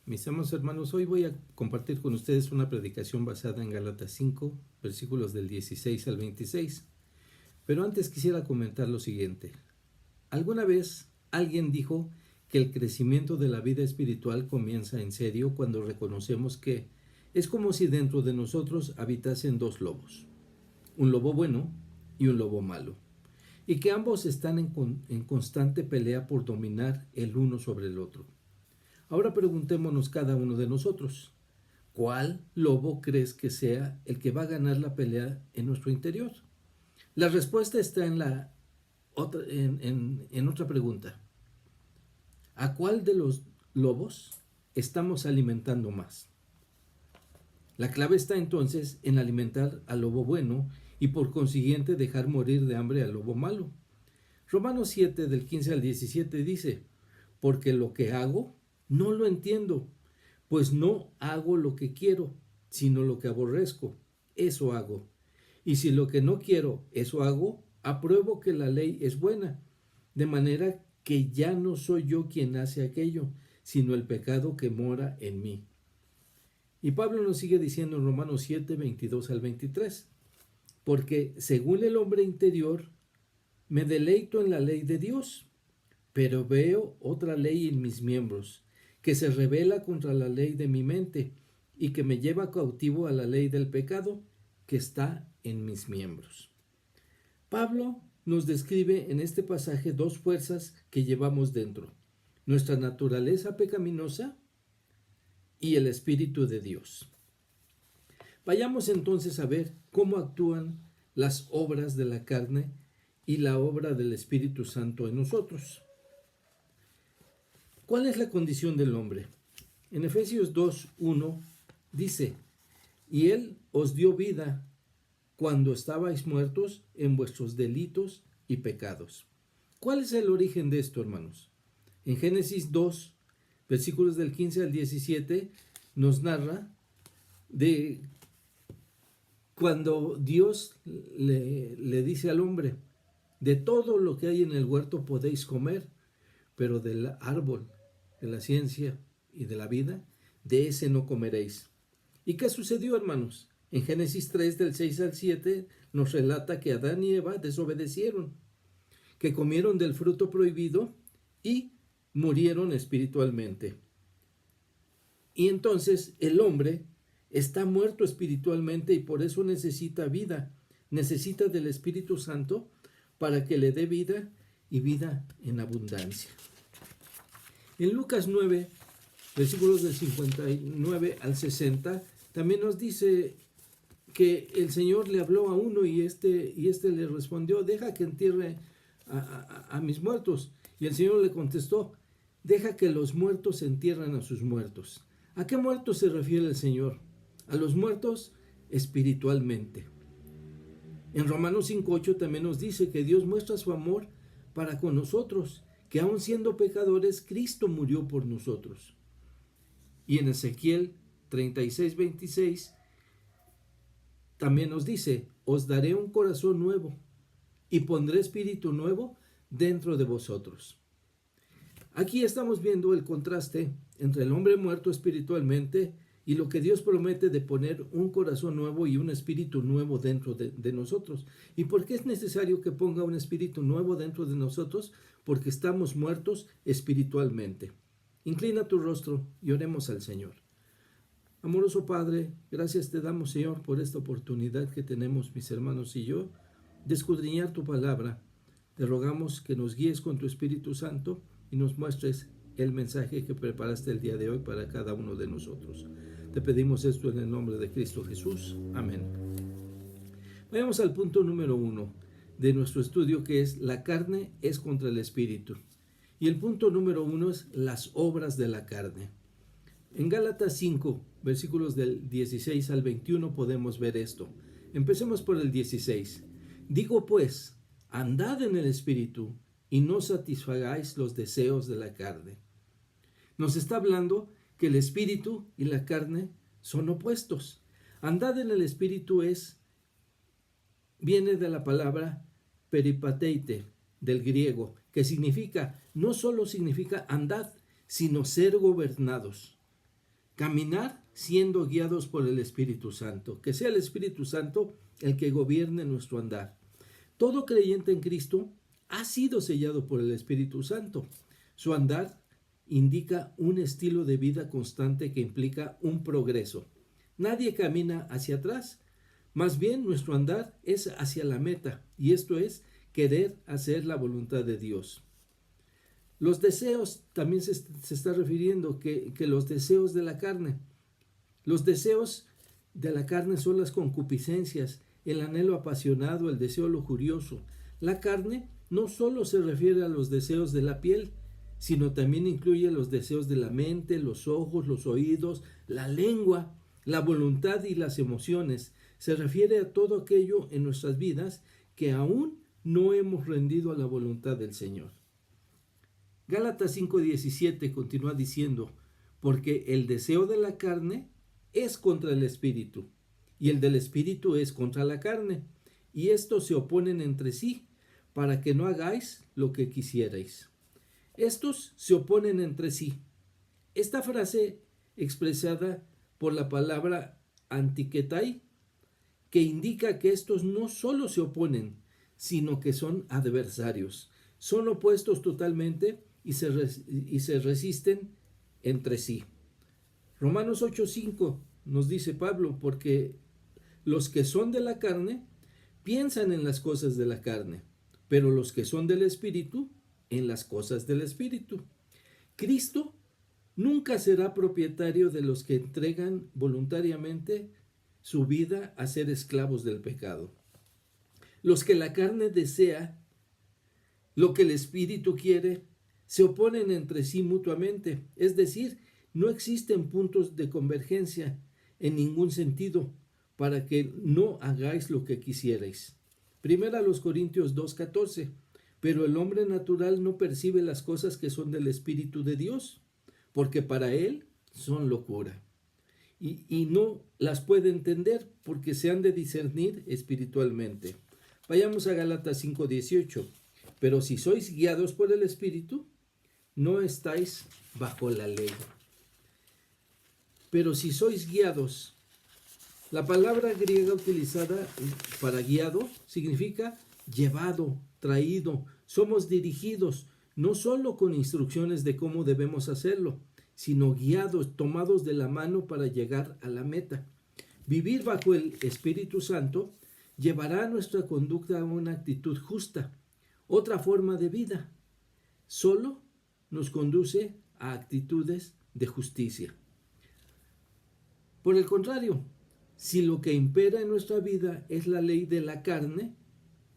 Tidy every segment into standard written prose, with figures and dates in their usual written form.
Mis amados hermanos, hoy voy a compartir con ustedes una predicación basada en Gálatas 5, versículos del 16 al 26. Pero antes quisiera comentar lo siguiente. ¿Alguna vez alguien dijo que el crecimiento de la vida espiritual comienza en serio cuando reconocemos que es como si dentro de nosotros habitasen dos lobos, un lobo bueno y un lobo malo, y que ambos están en constante pelea por dominar el uno sobre el otro? Ahora preguntémonos cada uno de nosotros, ¿cuál lobo crees que sea el que va a ganar la pelea en nuestro interior? La respuesta está en otra pregunta. ¿A cuál de los lobos estamos alimentando más? La clave está entonces en alimentar al lobo bueno y por consiguiente dejar morir de hambre al lobo malo. Romanos 7 del 15 al 17 dice, porque lo que hago no lo entiendo, pues no hago lo que quiero, sino lo que aborrezco, eso hago. Y si lo que no quiero, eso hago, apruebo que la ley es buena, de manera que ya no soy yo quien hace aquello, sino el pecado que mora en mí. Y Pablo nos sigue diciendo en Romanos 7, 22 al 23, porque según el hombre interior, me deleito en la ley de Dios, pero veo otra ley en mis miembros, que se rebela contra la ley de mi mente y que me lleva cautivo a la ley del pecado que está en mis miembros. Pablo nos describe en este pasaje dos fuerzas que llevamos dentro, nuestra naturaleza pecaminosa y el Espíritu de Dios. Vayamos entonces a ver cómo actúan las obras de la carne y la obra del Espíritu Santo en nosotros. ¿Cuál es la condición del hombre? En Efesios 2:1 dice, y Él os dio vida cuando estabais muertos en vuestros delitos y pecados. ¿Cuál es el origen de esto, hermanos? En Génesis 2, versículos del 15 al 17, nos narra de cuando Dios le dice al hombre, de todo lo que hay en el huerto podéis comer, pero del árbol de la ciencia y de la vida, de ese no comeréis. ¿Y qué sucedió, hermanos? En Génesis 3, del 6 al 7, nos relata que Adán y Eva desobedecieron, que comieron del fruto prohibido y murieron espiritualmente. Y entonces el hombre está muerto espiritualmente y por eso necesita vida, necesita del Espíritu Santo para que le dé vida y vida en abundancia. En Lucas 9, versículos del 59 al 60, también nos dice que el Señor le habló a uno y este le respondió, deja que entierre a mis muertos. Y el Señor le contestó, deja que los muertos entierren a sus muertos. ¿A qué muertos se refiere el Señor? A los muertos espiritualmente. En Romanos 5:8 también nos dice que Dios muestra su amor para con nosotros, que aun siendo pecadores, Cristo murió por nosotros. Y en Ezequiel 36:26 también nos dice, os daré un corazón nuevo y pondré espíritu nuevo dentro de vosotros. Aquí estamos viendo el contraste entre el hombre muerto espiritualmente y lo que Dios promete de poner un corazón nuevo y un espíritu nuevo dentro de nosotros. ¿Y por qué es necesario que ponga un espíritu nuevo dentro de nosotros? Porque estamos muertos espiritualmente. Inclina tu rostro y oremos al Señor. Amoroso Padre, gracias te damos, Señor, por esta oportunidad que tenemos, mis hermanos y yo, de escudriñar tu palabra. Te rogamos que nos guíes con tu Espíritu Santo y nos muestres el mensaje que preparaste el día de hoy para cada uno de nosotros. Te pedimos esto en el nombre de Cristo Jesús. Amén. Vayamos al punto número 1 de nuestro estudio, que es la carne es contra el espíritu. Y el punto número 1 es las obras de la carne. En Gálatas 5, versículos del 16 al 21 podemos ver esto. Empecemos por el 16. Digo pues, andad en el espíritu y no satisfagáis los deseos de la carne. Nos está hablando que el espíritu y la carne son opuestos. Andad en el espíritu viene de la palabra peripateite, del griego, que significa, no solo significa andad, sino ser gobernados. Caminar siendo guiados por el Espíritu Santo. Que sea el Espíritu Santo el que gobierne nuestro andar. Todo creyente en Cristo ha sido sellado por el Espíritu Santo. Su andar indica un estilo de vida constante que implica un progreso. Nadie camina hacia atrás. Más bien, nuestro andar es hacia la meta, y esto es querer hacer la voluntad de Dios. Los deseos, también se está refiriendo que los deseos de la carne. Los deseos de la carne son las concupiscencias, el anhelo apasionado, el deseo lujurioso. La carne no solo se refiere a los deseos de la piel, sino también incluye los deseos de la mente, los ojos, los oídos, la lengua, la voluntad y las emociones. Se refiere a todo aquello en nuestras vidas que aún no hemos rendido a la voluntad del Señor. Gálatas 5:17 continúa diciendo, porque el deseo de la carne es contra el espíritu, y el del espíritu es contra la carne, y estos se oponen entre sí, para que no hagáis lo que quisierais. Estos se oponen entre sí. Esta frase expresada por la palabra antiketai, que indica que estos no solo se oponen, sino que son adversarios. Son opuestos totalmente y se resisten entre sí. Romanos 8:5 nos dice Pablo, porque los que son de la carne piensan en las cosas de la carne, pero los que son del Espíritu, en las cosas del Espíritu. Cristo nunca será propietario de los que entregan voluntariamente su vida a ser esclavos del pecado. Los que la carne desea, lo que el Espíritu quiere, se oponen entre sí mutuamente, es decir, no existen puntos de convergencia en ningún sentido para que no hagáis lo que quisierais. Primera a los Corintios 2:14, pero el hombre natural no percibe las cosas que son del Espíritu de Dios, porque para él son locura. Y no las puede entender porque se han de discernir espiritualmente. Vayamos a Gálatas 5:18. Pero si sois guiados por el Espíritu, no estáis bajo la ley. Pero si sois guiados, la palabra griega utilizada para guiado significa llevado, traído. Somos dirigidos, no solo con instrucciones de cómo debemos hacerlo, sino guiados, tomados de la mano para llegar a la meta. Vivir bajo el Espíritu Santo llevará nuestra conducta a una actitud justa, otra forma de vida. Solo nos conduce a actitudes de justicia. Por el contrario, si lo que impera en nuestra vida es la ley de la carne,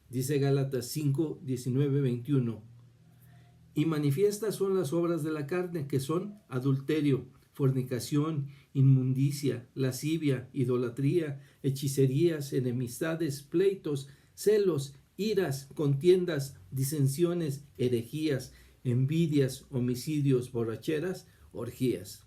dice Gálatas 5:19-21, y manifiestas son las obras de la carne, que son adulterio, fornicación, inmundicia, lascivia, idolatría, hechicerías, enemistades, pleitos, celos, iras, contiendas, disensiones, herejías, envidias, homicidios, borracheras, orgías.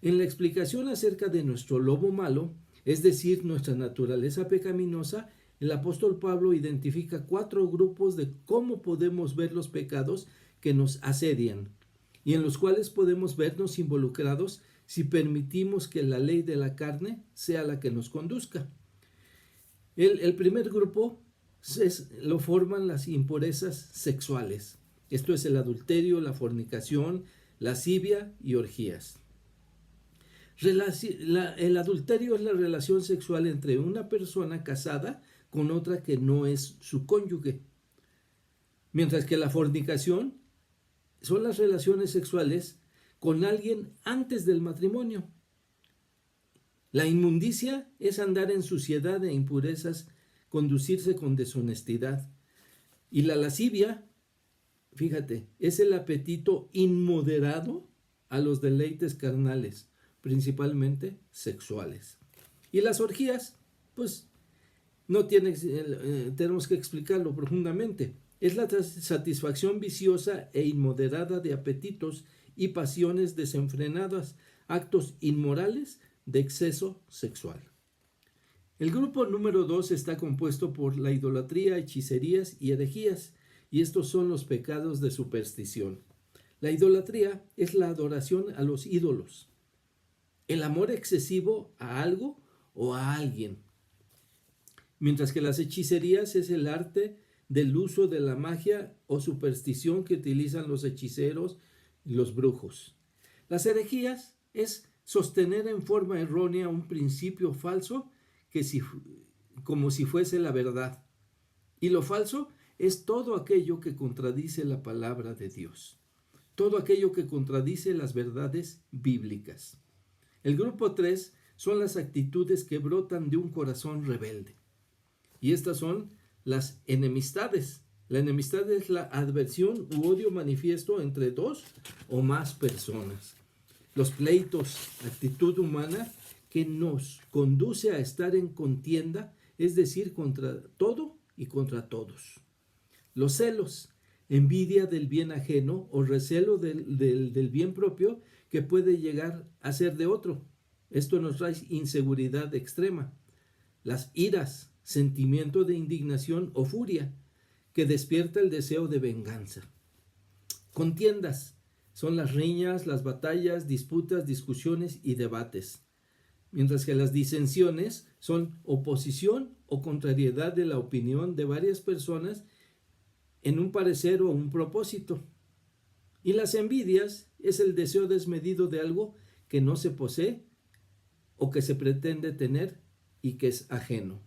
En la explicación acerca de nuestro lobo malo, es decir, nuestra naturaleza pecaminosa, el apóstol Pablo identifica 4 grupos de cómo podemos ver los pecados que nos asedian y en los cuales podemos vernos involucrados si permitimos que la ley de la carne sea la que nos conduzca. El primer grupo lo forman las impurezas sexuales. Esto es el adulterio, la fornicación, lascivia y orgías. El adulterio es la relación sexual entre una persona casada con otra que no es su cónyuge. Mientras que la fornicación son las relaciones sexuales con alguien antes del matrimonio. La inmundicia es andar en suciedad e impurezas, conducirse con deshonestidad. Y la lascivia, fíjate, es el apetito inmoderado a los deleites carnales, principalmente sexuales. Y las orgías, pues no tenemos que explicarlo profundamente. Es la satisfacción viciosa e inmoderada de apetitos y pasiones desenfrenadas, actos inmorales de exceso sexual. El grupo número 2 está compuesto por la idolatría, hechicerías y herejías, y estos son los pecados de superstición. La idolatría es la adoración a los ídolos. el amor excesivo a algo o a alguien. Mientras que las hechicerías es el arte del uso de la magia o superstición que utilizan los hechiceros y los brujos. Las herejías es sostener en forma errónea un principio falso como si fuese la verdad. Y lo falso es todo aquello que contradice la palabra de Dios, todo aquello que contradice las verdades bíblicas. El grupo 3 son las actitudes que brotan de un corazón rebelde. Y estas son las enemistades. La enemistad es la adversión u odio manifiesto entre dos o más personas. Los pleitos, actitud humana que nos conduce a estar en contienda, es decir, contra todo y contra todos. Los celos, envidia del bien ajeno o recelo del bien propio que puede llegar a ser de otro. Esto nos trae inseguridad extrema. Las iras, sentimiento de indignación o furia que despierta el deseo de venganza. Contiendas son las riñas, las batallas, disputas, discusiones y debates. Mientras que las disensiones son oposición o contrariedad de la opinión de varias personas en un parecer o un propósito. Y las envidias es el deseo desmedido de algo que no se posee o que se pretende tener y que es ajeno.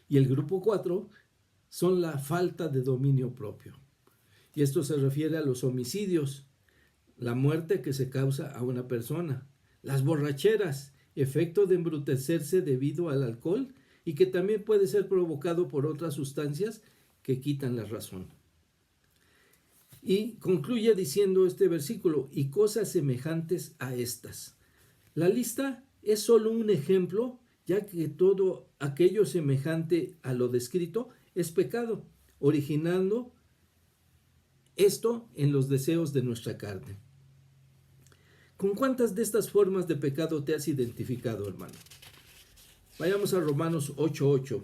Y el grupo 4 son la falta de dominio propio. Y esto se refiere a los homicidios, la muerte que se causa a una persona, las borracheras, efecto de embrutecerse debido al alcohol y que también puede ser provocado por otras sustancias que quitan la razón. Y concluye diciendo este versículo, y cosas semejantes a estas. La lista es solo un ejemplo, ya que todo aquello semejante a lo descrito es pecado, originando esto en los deseos de nuestra carne. ¿Con cuántas de estas formas de pecado te has identificado, hermano? Vayamos a Romanos 8:8.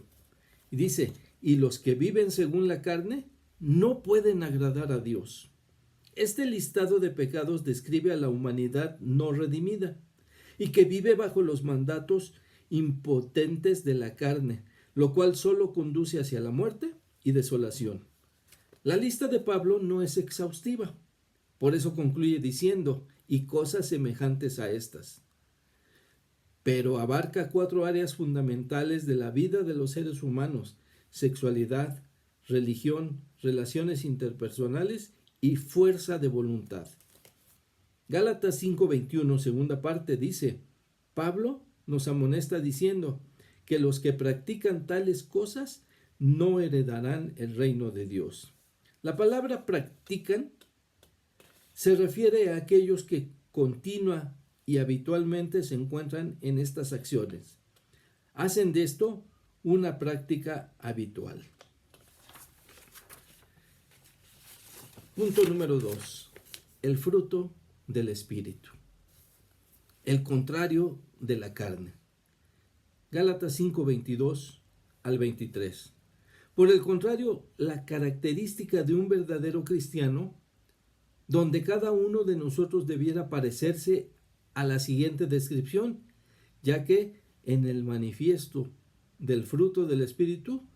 Y dice, y los que viven según la carne no pueden agradar a Dios. Este listado de pecados describe a la humanidad no redimida y que vive bajo los mandatos impotentes de la carne, lo cual solo conduce hacia la muerte y desolación. La lista de Pablo no es exhaustiva, por eso concluye diciendo, y cosas semejantes a estas. Pero abarca 4 áreas fundamentales de la vida de los seres humanos: sexualidad, religión, relaciones interpersonales y fuerza de voluntad. Gálatas 5:21, segunda parte, dice, Pablo nos amonesta diciendo que los que practican tales cosas no heredarán el reino de Dios. La palabra practican se refiere a aquellos que continua y habitualmente se encuentran en estas acciones. Hacen de esto una práctica habitual. Punto número 2. El fruto del Espíritu. El contrario de la carne. Gálatas 5:22 al 23. Por el contrario, la característica de un verdadero cristiano, donde cada uno de nosotros debiera parecerse a la siguiente descripción, ya que en el manifiesto del fruto del Espíritu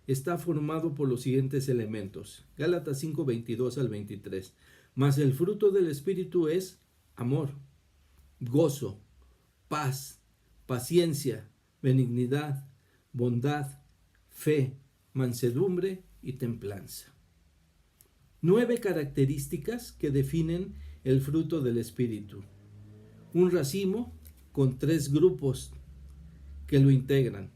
está formado por los siguientes elementos. Gálatas 5:22 al 23. Mas el fruto del Espíritu es amor, gozo, paz, paciencia, benignidad, bondad, fe, mansedumbre y templanza. 9 características que definen el fruto del Espíritu. Un racimo con 3 grupos que lo integran.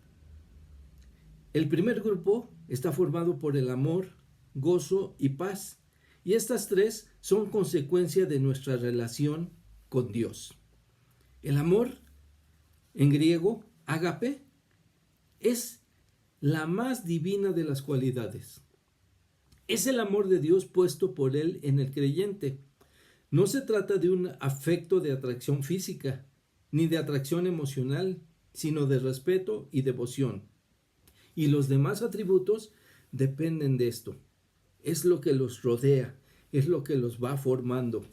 El primer grupo está formado por el amor, gozo y paz, y estas 3 son consecuencia de nuestra relación con Dios. El amor, en griego, ágape, es la más divina de las cualidades. Es el amor de Dios puesto por Él en el creyente. No se trata de un afecto de atracción física, ni de atracción emocional, sino de respeto y devoción. Y los demás atributos dependen de esto. Es lo que los rodea, es lo que los va formando.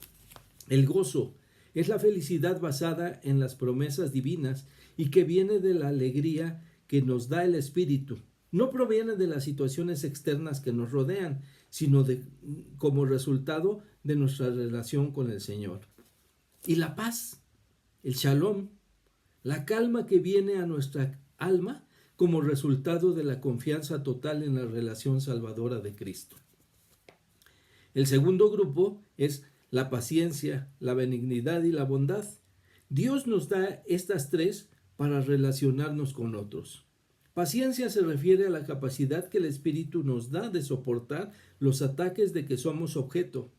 El gozo Es la felicidad basada en las promesas divinas y que viene de la alegría que nos da el Espíritu. No proviene de las situaciones externas que nos rodean, sino como resultado de nuestra relación con el Señor. Y la paz, el shalom, la calma que viene a nuestra alma como resultado de la confianza total en la relación salvadora de Cristo. El segundo grupo es la paciencia, la benignidad y la bondad. Dios nos da estas tres para relacionarnos con otros. Paciencia se refiere a la capacidad que el Espíritu nos da de soportar los ataques de que somos objeto,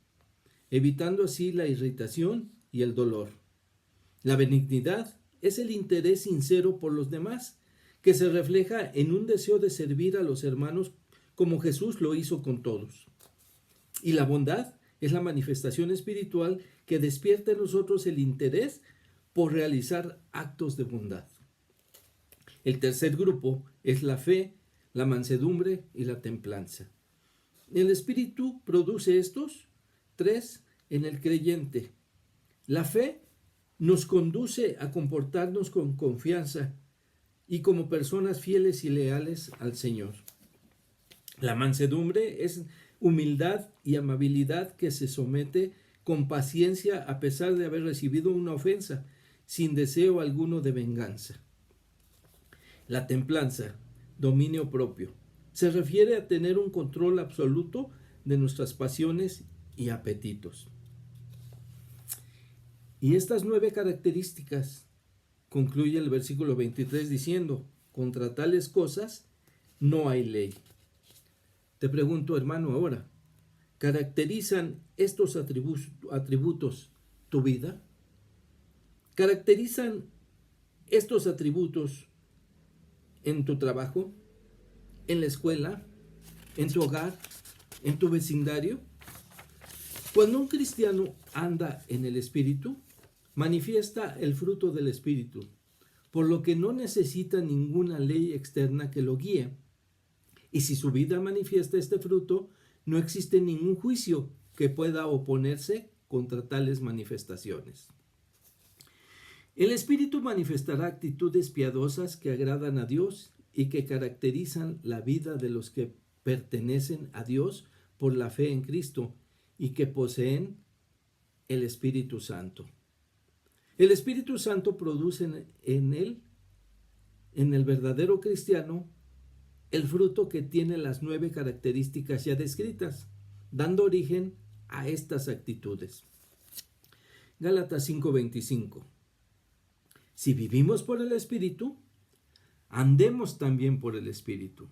evitando así la irritación y el dolor. La benignidad es el interés sincero por los demás, que se refleja en un deseo de servir a los hermanos como Jesús lo hizo con todos. Y la bondad es la manifestación espiritual que despierta en nosotros el interés por realizar actos de bondad. El tercer grupo es la fe, la mansedumbre y la templanza. El Espíritu produce estos tres en el creyente. La fe nos conduce a comportarnos con confianza y como personas fieles y leales al Señor. La mansedumbre es humildad y amabilidad que se somete con paciencia a pesar de haber recibido una ofensa, sin deseo alguno de venganza. La templanza, dominio propio, se refiere a tener un control absoluto de nuestras pasiones y apetitos. Y estas 9 características concluye el versículo 23 diciendo: contra tales cosas no hay ley. Te pregunto, hermano, ahora, ¿caracterizan estos atributos tu vida? ¿Caracterizan estos atributos en tu trabajo, en la escuela, en tu hogar, en tu vecindario? Cuando un cristiano anda en el Espíritu, manifiesta el fruto del Espíritu, por lo que no necesita ninguna ley externa que lo guíe. Y si su vida manifiesta este fruto, no existe ningún juicio que pueda oponerse contra tales manifestaciones. El Espíritu manifestará actitudes piadosas que agradan a Dios y que caracterizan la vida de los que pertenecen a Dios por la fe en Cristo y que poseen el Espíritu Santo. El Espíritu Santo produce en el verdadero cristiano, el fruto que tiene las 9 características ya descritas, dando origen a estas actitudes. Gálatas 5:25. Si vivimos por el Espíritu, andemos también por el Espíritu.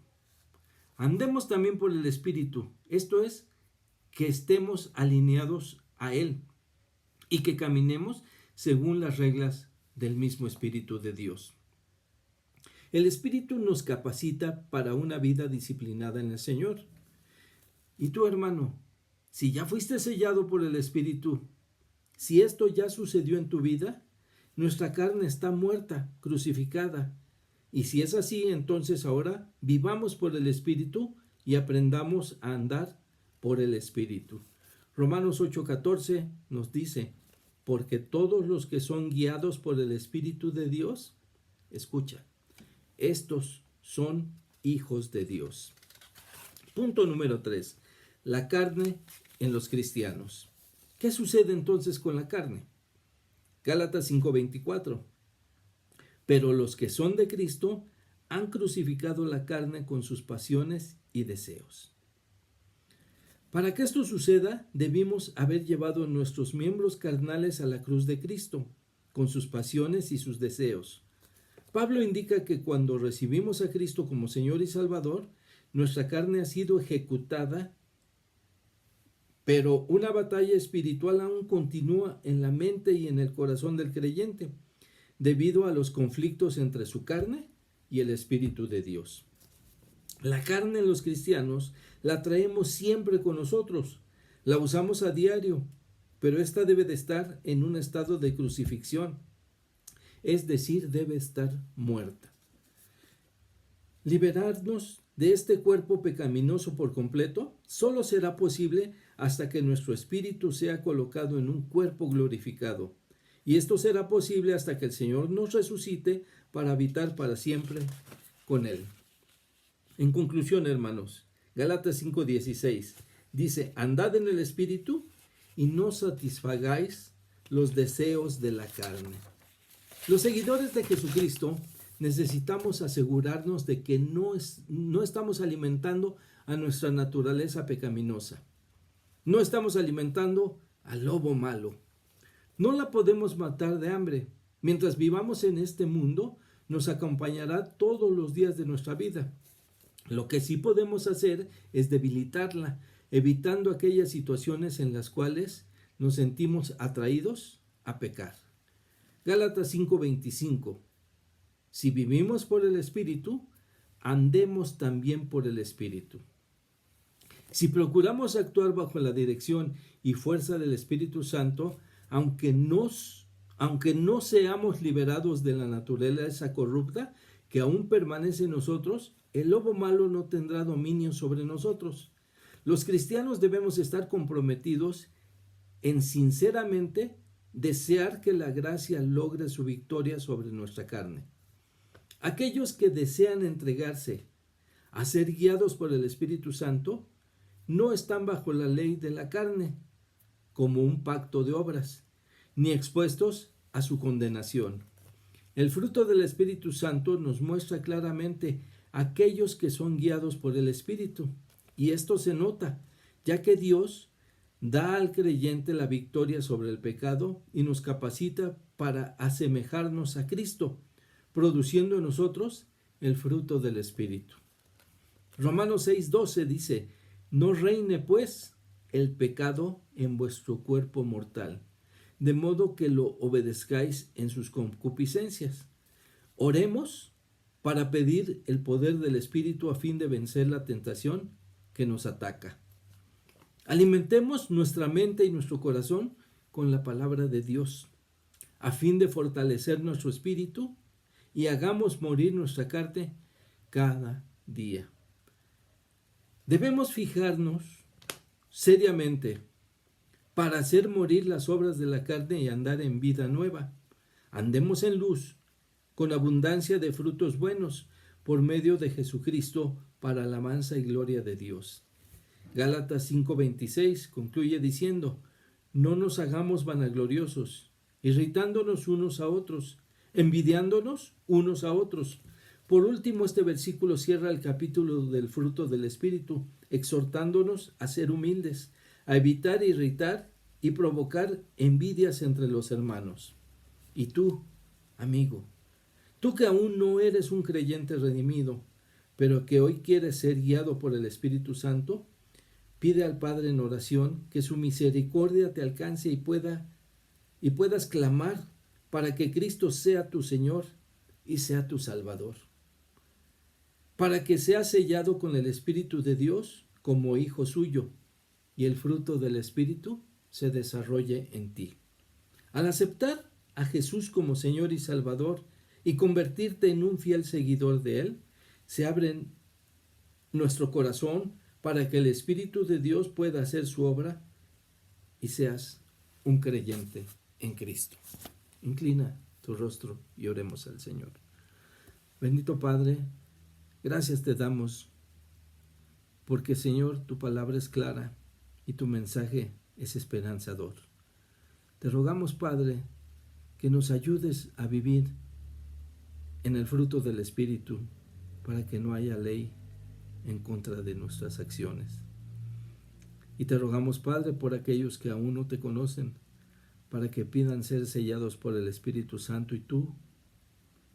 Andemos también por el Espíritu. Esto es, que estemos alineados a Él y que caminemos según las reglas del mismo Espíritu de Dios. El Espíritu nos capacita para una vida disciplinada en el Señor. Y tú, hermano, si ya fuiste sellado por el Espíritu, si esto ya sucedió en tu vida, nuestra carne está muerta, crucificada. Y si es así, entonces ahora vivamos por el Espíritu y aprendamos a andar por el Espíritu. Romanos 8:14 nos dice: porque todos los que son guiados por el Espíritu de Dios, escucha, estos son hijos de Dios. Punto número 3. La carne en los cristianos. ¿Qué sucede entonces con la carne? Gálatas 5:24. Pero los que son de Cristo han crucificado la carne con sus pasiones y deseos. Para que esto suceda, debimos haber llevado nuestros miembros carnales a la cruz de Cristo, con sus pasiones y sus deseos. Pablo indica que cuando recibimos a Cristo como Señor y Salvador, nuestra carne ha sido ejecutada, pero una batalla espiritual aún continúa en la mente y en el corazón del creyente, debido a los conflictos entre su carne y el Espíritu de Dios. La carne en los cristianos la traemos siempre con nosotros, la usamos a diario, pero esta debe de estar en un estado de crucifixión, es decir, debe estar muerta. Liberarnos de este cuerpo pecaminoso por completo solo será posible hasta que nuestro espíritu sea colocado en un cuerpo glorificado, Y esto será posible hasta que el Señor nos resucite para habitar para siempre con Él. En conclusión, hermanos, Gálatas 5:16 dice: andad en el Espíritu y no satisfagáis los deseos de la carne. Los seguidores de Jesucristo necesitamos asegurarnos de que no estamos alimentando a nuestra naturaleza pecaminosa. No estamos alimentando al lobo malo. No la podemos matar de hambre. Mientras vivamos en este mundo, nos acompañará todos los días de nuestra vida. Lo que sí podemos hacer es debilitarla, evitando aquellas situaciones en las cuales nos sentimos atraídos a pecar. Gálatas 5:25. Si vivimos por el Espíritu, andemos también por el Espíritu. Si procuramos actuar bajo la dirección y fuerza del Espíritu Santo, aunque no seamos liberados de la naturaleza corrupta que aún permanece en nosotros, el lobo malo no tendrá dominio sobre nosotros. Los cristianos debemos estar comprometidos en sinceramente desear que la gracia logre su victoria sobre nuestra carne. Aquellos que desean entregarse a ser guiados por el Espíritu Santo no están bajo la ley de la carne, como un pacto de obras, ni expuestos a su condenación. El fruto del Espíritu Santo nos muestra claramente aquellos que son guiados por el Espíritu, y esto se nota, ya que Dios da al creyente la victoria sobre el pecado y nos capacita para asemejarnos a Cristo, produciendo en nosotros el fruto del Espíritu. Romanos 6:12 dice: no reine pues el pecado en vuestro cuerpo mortal, de modo que lo obedezcáis en sus concupiscencias. Oremos para pedir el poder del Espíritu a fin de vencer la tentación que nos ataca. Alimentemos nuestra mente y nuestro corazón con la palabra de Dios, a fin de fortalecer nuestro espíritu, y hagamos morir nuestra carne cada día. Debemos fijarnos seriamente para hacer morir las obras de la carne y andar en vida nueva. Andemos en luz, con abundancia de frutos buenos, por medio de Jesucristo, para alabanza y gloria de Dios. Gálatas 5:26 concluye diciendo: no nos hagamos vanagloriosos, irritándonos unos a otros, envidiándonos unos a otros. Por último, este versículo cierra el capítulo del fruto del Espíritu, exhortándonos a ser humildes, a evitar irritar y provocar envidias entre los hermanos. Y tú, amigo, tú que aún no eres un creyente redimido, pero que hoy quieres ser guiado por el Espíritu Santo, pide al Padre en oración que su misericordia te alcance y puedas clamar para que Cristo sea tu Señor y sea tu Salvador, para que seas sellado con el Espíritu de Dios como hijo suyo y el fruto del Espíritu se desarrolle en ti. Al aceptar a Jesús como Señor y Salvador y convertirte en un fiel seguidor de Él, se abre nuestro corazón para que el Espíritu de Dios pueda hacer su obra y seas un creyente en Cristo. Inclina tu rostro y oremos al Señor. Bendito Padre, gracias te damos porque, Señor, tu palabra es clara y tu mensaje es esperanzador. Te rogamos, Padre, que nos ayudes a vivir en el fruto del Espíritu para que no haya ley en contra de nuestras acciones. Y te rogamos, Padre, por aquellos que aún no te conocen, para que pidan ser sellados por el Espíritu Santo y tú,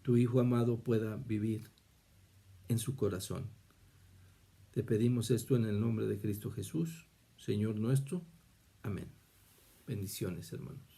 tu Hijo amado, pueda vivir en su corazón. Te pedimos esto en el nombre de Cristo Jesús, Señor nuestro. Amén. Bendiciones, hermanos.